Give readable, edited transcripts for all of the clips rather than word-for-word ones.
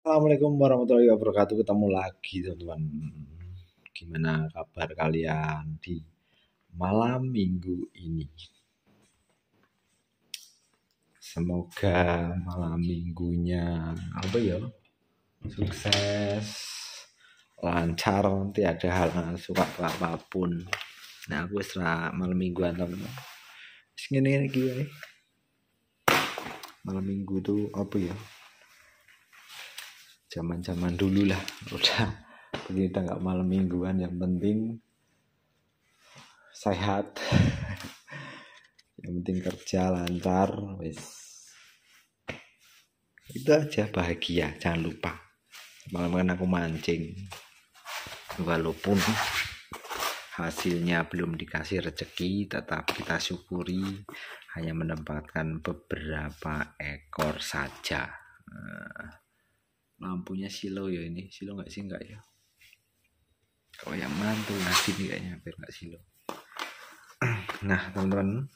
Assalamualaikum warahmatullahi wabarakatuh. Ketemu lagi teman-teman. Gimana kabar kalian di malam minggu ini? Semoga malam minggunya apa ya? Sukses, lancar, tiada halangan suka apapun. Nah, aku setelah malam mingguan teman-teman. Segini iki wae. Malam minggu tuh apa ya? Zaman-zaman dulu lah. Udah kita nggak malam mingguan, yang penting sehat. Yang penting kerja lancar, wis itu aja, bahagia. Jangan lupa malam kan aku mancing, walaupun hasilnya belum dikasih rezeki, tetap kita syukuri, hanya menempatkan beberapa ekor saja. Lampunya silo ya, ini silo nggak sih? Nggak ya, kalau yang mantul ngasih nih kayaknya, biar nggak silo. Nah teman-teman,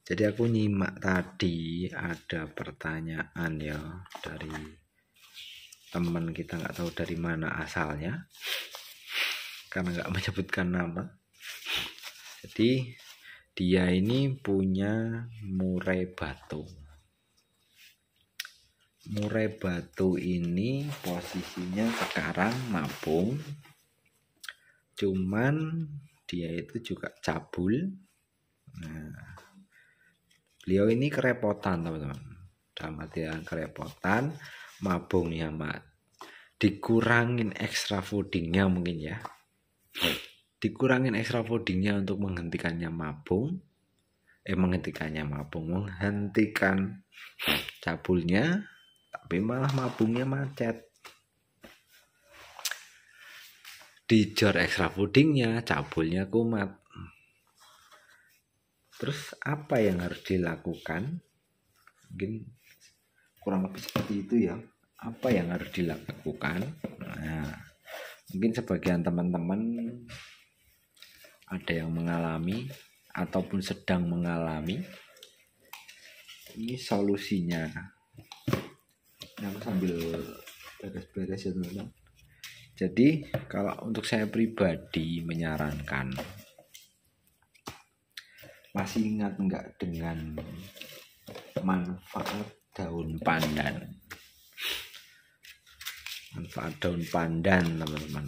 jadi aku nyimak tadi ada pertanyaan ya dari teman kita, nggak tahu dari mana asalnya karena nggak menyebutkan nama. Jadi dia ini punya murai batu. Murai batu ini posisinya sekarang mabung, cuman dia itu juga cabul. Nah, beliau ini kerepotan teman-teman, dalam artian kerepotan mabungnya dikurangin extra foodingnya mungkin ya, dikurangin extra foodingnya untuk menghentikan cabulnya, tapi malah mabungnya macet. Dijor extra foodingnya, cabulnya kumat. Terus apa yang harus dilakukan? Mungkin kurang lebih seperti itu ya. Apa yang harus dilakukan? Nah, mungkin sebagian teman-teman ada yang mengalami ataupun sedang mengalami. Ini solusinya. Aku sambil beres-beres ya teman-teman. Jadi kalau untuk saya pribadi menyarankan, masih ingat nggak dengan manfaat daun pandan? Manfaat daun pandan teman-teman.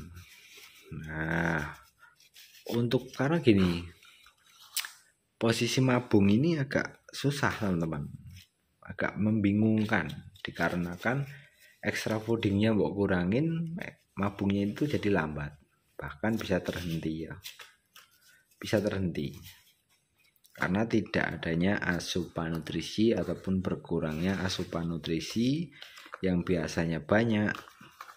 Nah, karena gini, posisi mabung ini agak susah teman-teman, agak membingungkan, dikarenakan extra foodingnya mbok kurangin, mabungnya itu jadi lambat, bahkan bisa terhenti ya, karena tidak adanya asupan nutrisi ataupun berkurangnya asupan nutrisi yang biasanya banyak,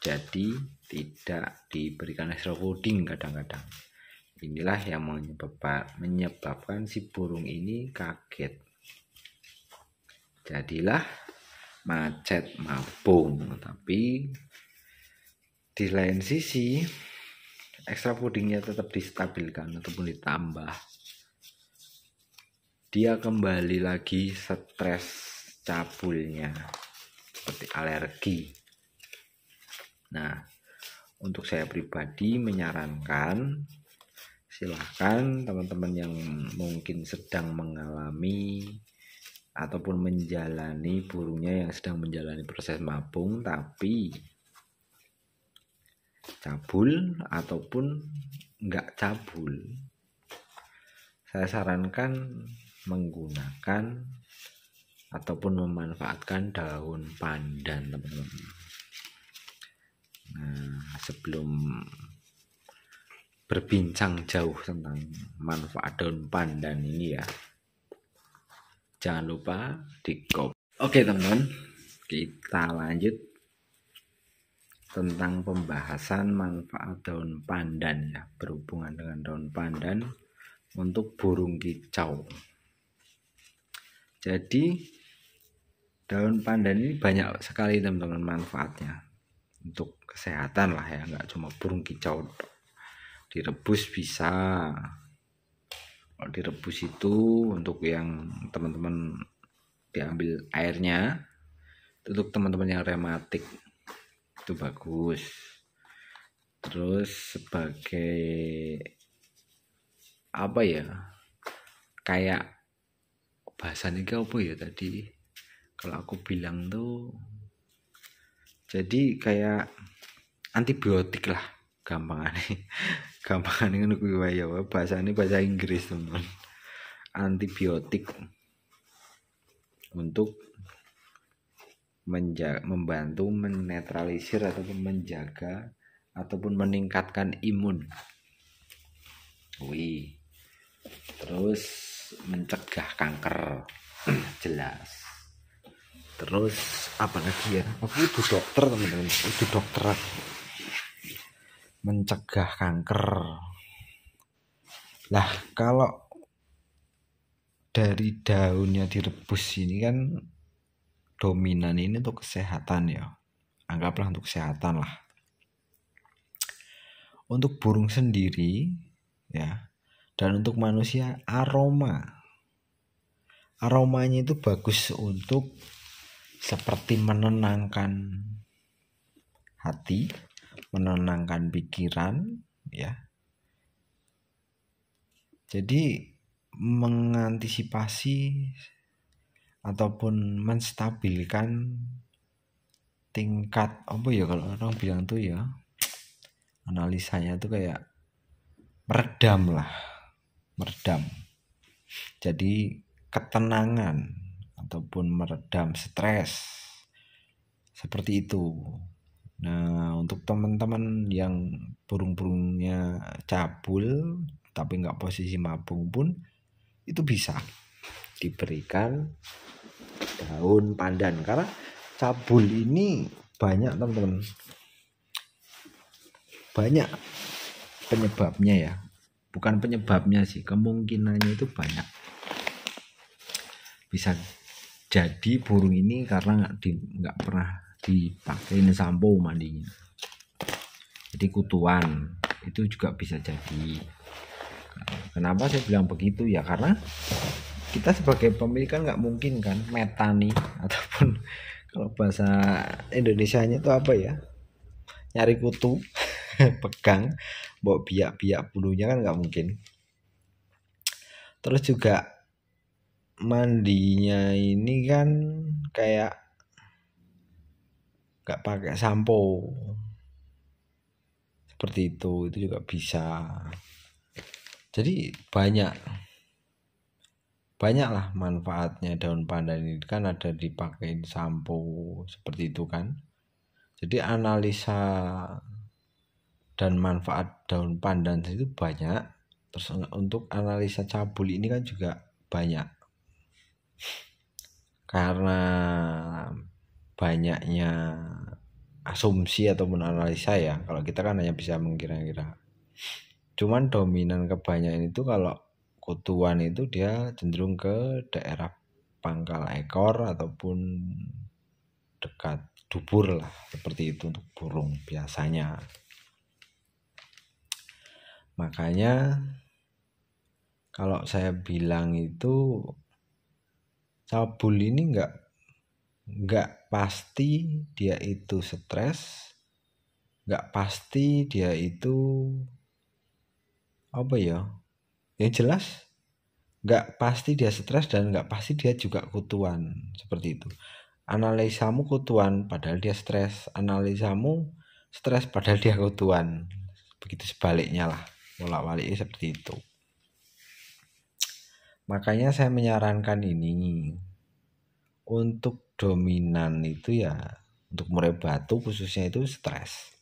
jadi tidak diberikan extra fooding kadang-kadang. Inilah yang menyebabkan si burung ini kaget, jadilah macet mabung. Tapi di lain sisi extra foodingnya tetap distabilkan ataupun ditambah, dia kembali lagi stres cabulnya seperti alergi. Nah, untuk saya pribadi menyarankan, silahkan teman-teman yang mungkin sedang mengalami ataupun menjalani, burungnya yang sedang menjalani proses mabung tapi cabul ataupun enggak cabul, saya sarankan menggunakan ataupun memanfaatkan daun pandan teman-teman. Nah, sebelum berbincang jauh tentang manfaat daun pandan ini ya, jangan lupa di copy. Oke teman-teman, kita lanjut tentang pembahasan manfaat daun pandan ya, berhubungan dengan daun pandan untuk burung kicau. Jadi daun pandan ini banyak sekali teman-teman manfaatnya untuk kesehatan lah ya, nggak cuma burung kicau. Direbus bisa, kalau direbus itu untuk yang teman-teman diambil airnya, Untuk teman-teman yang rematik itu bagus. Terus sebagai apa ya, kayak bahasanya apa ya tadi, kalau aku bilang tuh jadi kayak antibiotik lah gampangannya. Gampangannya ngono kuwi wae ya, bahasane bahasa Inggris teman. Antibiotik untuk membantu menetralisir ataupun menjaga ataupun meningkatkan imun. Wih. Terus mencegah kanker. Jelas. Terus apa lagi ya? Aku itu dokter teman-teman. Itu dokter. Mencegah kanker. Lah kalau dari daunnya direbus ini kan dominan ini untuk kesehatan ya. Anggaplah untuk kesehatan lah. Untuk burung sendiri ya, dan untuk manusia aromanya itu bagus untuk seperti menenangkan hati, menenangkan pikiran ya. Jadi mengantisipasi ataupun menstabilkan tingkat apa ya, kalau orang bilang tuh ya, analisanya tuh kayak meredam. Jadi ketenangan ataupun meredam stres seperti itu. Nah, untuk teman-teman yang burung-burungnya cabul tapi nggak posisi mabung pun itu bisa diberikan daun pandan, karena cabul ini banyak teman-teman, banyak penyebabnya ya, bukan penyebabnya sih, kemungkinannya itu banyak. Bisa jadi burung ini karena nggak pernah dipakein sampo mandinya, jadi kutuan, itu juga bisa jadi. Kenapa saya bilang begitu ya, karena kita sebagai pemilik kan nggak mungkin kan metani ataupun kalau bahasa Indonesianya itu apa ya, nyari kutu pegang bawa biak bulunya kan nggak mungkin. Terus juga mandinya ini kan kayak nggak pakai sampo seperti itu juga bisa. Jadi banyak lah manfaatnya daun pandan ini, kan ada dipakai sampo seperti itu kan. Jadi analisa dan manfaat daun pandan itu banyak. Terus untuk analisa cabul ini kan juga banyak, karena banyaknya asumsi ataupun analisa ya. Kalau kita kan hanya bisa mengira-kira. Cuman dominan kebanyakan itu kalau kutuan itu dia cenderung ke daerah pangkal ekor ataupun dekat dubur lah, seperti itu untuk burung biasanya. Makanya kalau saya bilang itu cabul ini nggak pasti dia itu stres, nggak pasti dia itu apa ya, yang jelas nggak pasti dia stres dan nggak pasti dia juga kutuan, seperti itu. Analisamu kutuan padahal dia stres, analisamu stres padahal dia kutuan, begitu sebaliknya lah, bolak-baliknya seperti itu. Makanya saya menyarankan ini untuk dominan itu ya, untuk murai batu khususnya itu stres.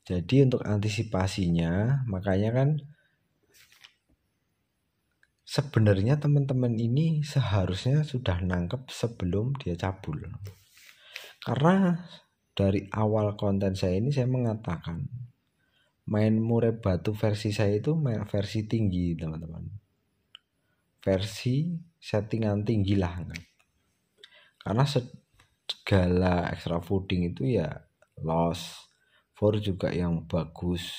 Jadi untuk antisipasinya, makanya kan sebenarnya teman-teman ini seharusnya sudah nangkep sebelum dia cabul. Karena dari awal konten saya ini saya mengatakan main murai batu versi saya itu versi tinggi teman-teman, versi settingan tinggi lah, karena segala extra fooding itu ya loss for juga yang bagus.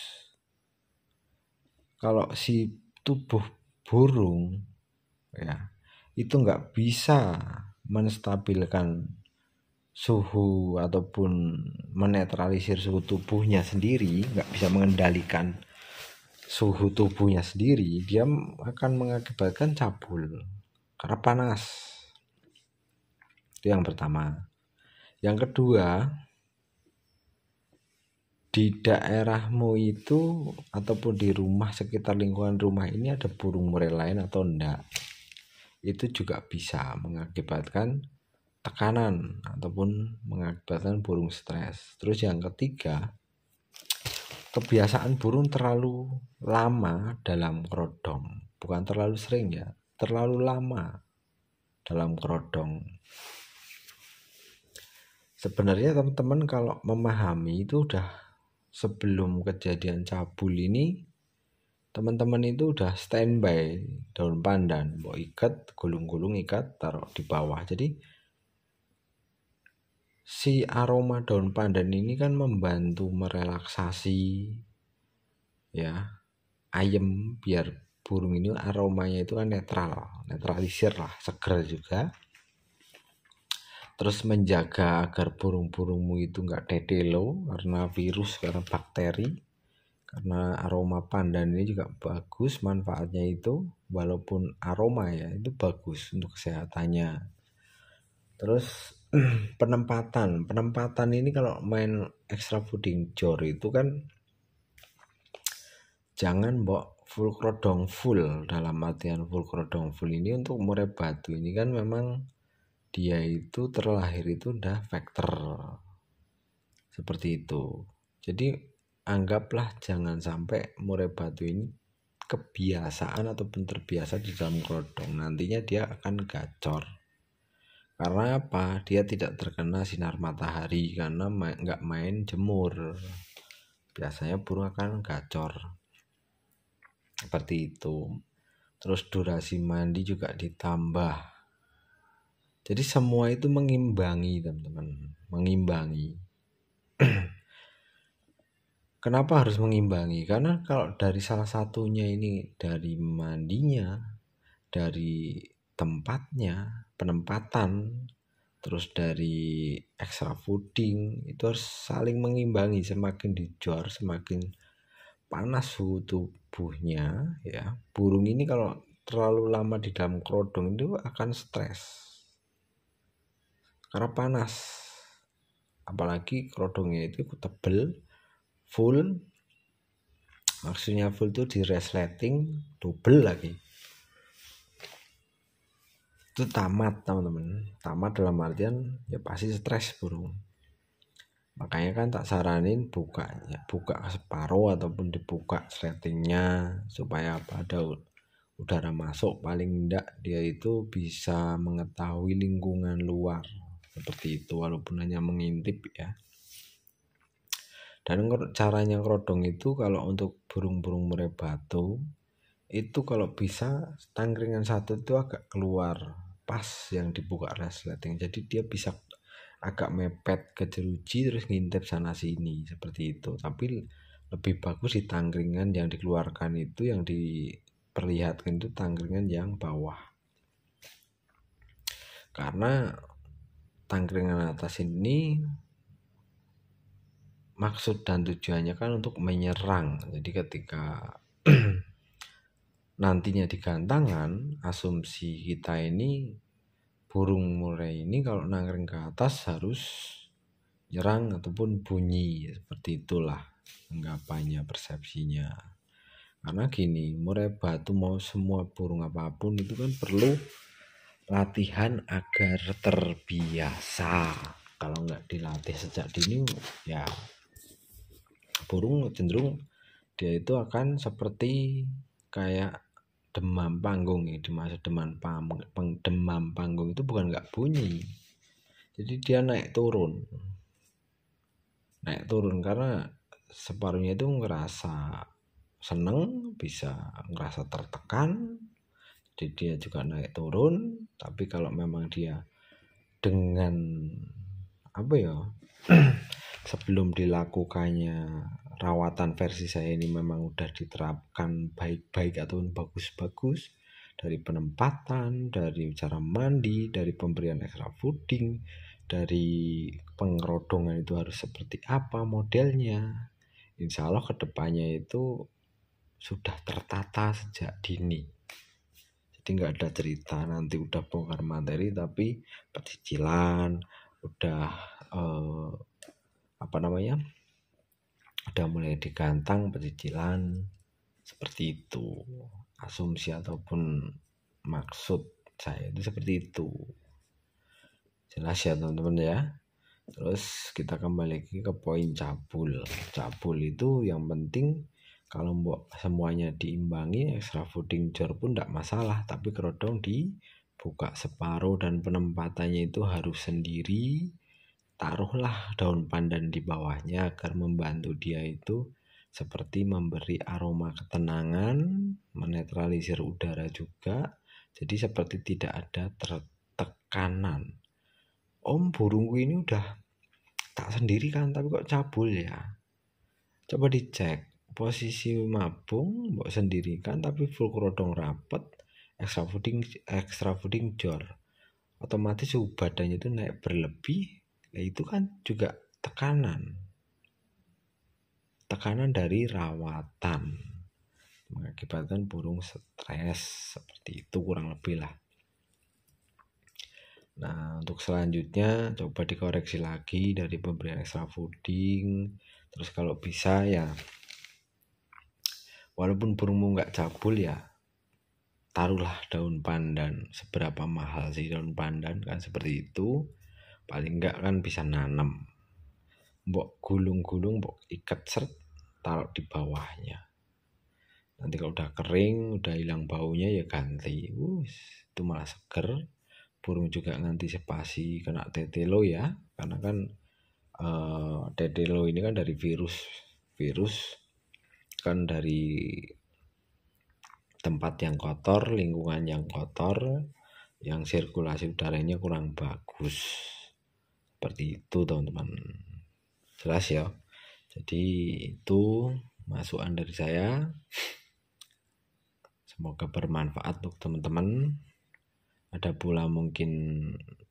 Kalau si tubuh burung ya itu nggak bisa menstabilkan suhu ataupun menetralisir suhu tubuhnya sendiri, nggak bisa mengendalikan suhu tubuhnya sendiri, dia akan mengakibatkan cabul karena panas. Itu yang pertama. Yang kedua, di daerahmu itu ataupun di rumah, sekitar lingkungan rumah ini ada burung murai lain atau enggak, itu juga bisa mengakibatkan tekanan ataupun mengakibatkan burung stres. Terus yang ketiga, kebiasaan burung terlalu lama dalam kerodong, bukan terlalu sering ya, terlalu lama dalam kerodong. Sebenarnya teman-teman kalau memahami itu udah sebelum kejadian cabul ini, teman-teman itu udah standby daun pandan, mau ikat, gulung-gulung ikat, taruh di bawah. Jadi si aroma daun pandan ini kan membantu merelaksasi ya, ayam, biar burung ini aromanya itu kan netralisir lah, seger juga. Terus menjaga agar burung-burungmu itu enggak tetelo karena virus, karena bakteri. Karena aroma pandan ini juga bagus manfaatnya itu, walaupun aroma ya itu bagus untuk kesehatannya. Terus penempatan ini kalau main extra fooding jor itu kan jangan full kerodong full. Dalam artian full kerodong full ini untuk murai batu ini kan memang dia itu terlahir itu udah vektor seperti itu. Jadi anggaplah jangan sampai murai batu ini kebiasaan ataupun terbiasa di dalam kerodong, nantinya dia akan gacor. Karena apa? Dia tidak terkena sinar matahari karena nggak main jemur. Biasanya burung akan gacor. Seperti itu. Terus durasi mandi juga ditambah. Jadi semua itu mengimbangi, teman-teman. Mengimbangi. Kenapa harus mengimbangi? Karena kalau dari salah satunya ini, dari mandinya, dari tempatnya, penempatan, terus dari extra fooding, itu harus saling mengimbangi. Semakin dijor, semakin panas suhu tubuhnya ya. Burung ini kalau terlalu lama di dalam kerodong itu akan stres karena panas. Apalagi kerodongnya itu tebel, full. Maksudnya full itu di resleting double lagi. Itu tamat, teman-teman. Tamat dalam artian ya pasti stres burung. Makanya kan tak saranin buka separuh ataupun dibuka sletingnya supaya ada udara masuk, paling enggak dia itu bisa mengetahui lingkungan luar seperti itu, walaupun hanya mengintip ya. Dan caranya kerodong itu kalau untuk burung-burung murai batu itu kalau bisa tangkringan satu itu agak keluar pas yang dibuka resleting, jadi dia bisa agak mepet ke jeruji terus ngintip sana sini seperti itu. Tapi lebih bagus di tangkringan yang dikeluarkan itu, yang diperlihatkan itu tangkringan yang bawah, karena tangkringan atas ini maksud dan tujuannya kan untuk menyerang. Jadi ketika nantinya di gantangan, asumsi kita ini burung murai ini kalau nangkring ke atas harus nyerang ataupun bunyi, seperti itulah anggapannya, persepsinya. Karena gini, murai batu mau semua burung apapun itu kan perlu latihan agar terbiasa. Kalau nggak dilatih sejak dini ya burung cenderung dia itu akan seperti kayak demam panggung ya. Dimaksud demam panggung itu bukan nggak bunyi, jadi dia naik turun karena separuhnya itu ngerasa seneng, bisa ngerasa tertekan, jadi dia juga naik turun. Tapi kalau memang dia dengan sebelum dilakukannya rawatan versi saya ini memang udah diterapkan baik-baik ataupun bagus-bagus, dari penempatan, dari cara mandi, dari pemberian extra fooding, dari pengerodongan itu harus seperti apa modelnya. Insya Allah kedepannya itu sudah tertata sejak dini. Jadi nggak ada cerita nanti udah bongkar materi tapi pecicilan udah udah mulai digantang pecicilan seperti itu. Asumsi ataupun maksud saya itu seperti itu. Jelas ya teman-teman ya. Terus kita kembali lagi ke poin cabul. Cabul itu yang penting kalau semuanya diimbangi, extra fooding jor pun tidak masalah, tapi kerodong dibuka separuh dan penempatannya itu harus sendiri. Taruhlah daun pandan di bawahnya agar membantu dia itu seperti memberi aroma ketenangan, menetralisir udara juga. Jadi seperti tidak ada tekanan. Om, burungku ini udah tak sendiri kan, tapi kok cabul ya? Coba dicek posisi mabung, mbok sendirikan tapi full kerodong rapet, extra fooding jor. Otomatis suhu badannya itu naik berlebih. Nah, itu kan juga tekanan dari rawatan mengakibatkan burung stres, seperti itu kurang lebih lah. Nah, untuk selanjutnya coba dikoreksi lagi dari pemberian extra fooding. Terus kalau bisa ya, walaupun burungmu nggak cabul ya, taruhlah daun pandan. Seberapa mahal sih daun pandan kan, seperti itu. Paling enggak kan bisa nanam. Mbok gulung-gulung, mbok ikat seret, taruh di bawahnya. Nanti kalau udah kering, udah hilang baunya ya ganti. Itu malah seger. Burung juga ngantisipasi kena tetelo ya, karena kan tetelo ini kan dari virus kan dari tempat yang kotor, lingkungan yang kotor, yang sirkulasi udaranya kurang bagus. Seperti itu teman-teman. Jelas ya. Jadi itu masukan dari saya. Semoga bermanfaat untuk teman-teman. Ada pula mungkin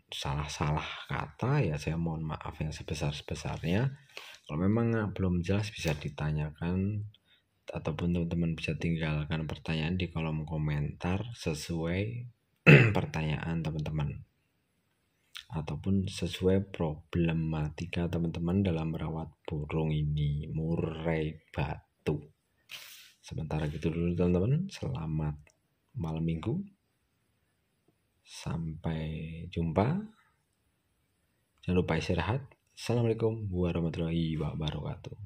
salah-salah kata ya, saya mohon maaf yang sebesar-besarnya. Kalau memang belum jelas bisa ditanyakan, ataupun teman-teman bisa tinggalkan pertanyaan di kolom komentar sesuai pertanyaan teman-teman, ataupun sesuai problematika teman-teman dalam merawat burung ini, murai batu. Sementara gitu dulu teman-teman, selamat malam minggu, sampai jumpa, jangan lupa istirahat. Assalamualaikum warahmatullahi wabarakatuh.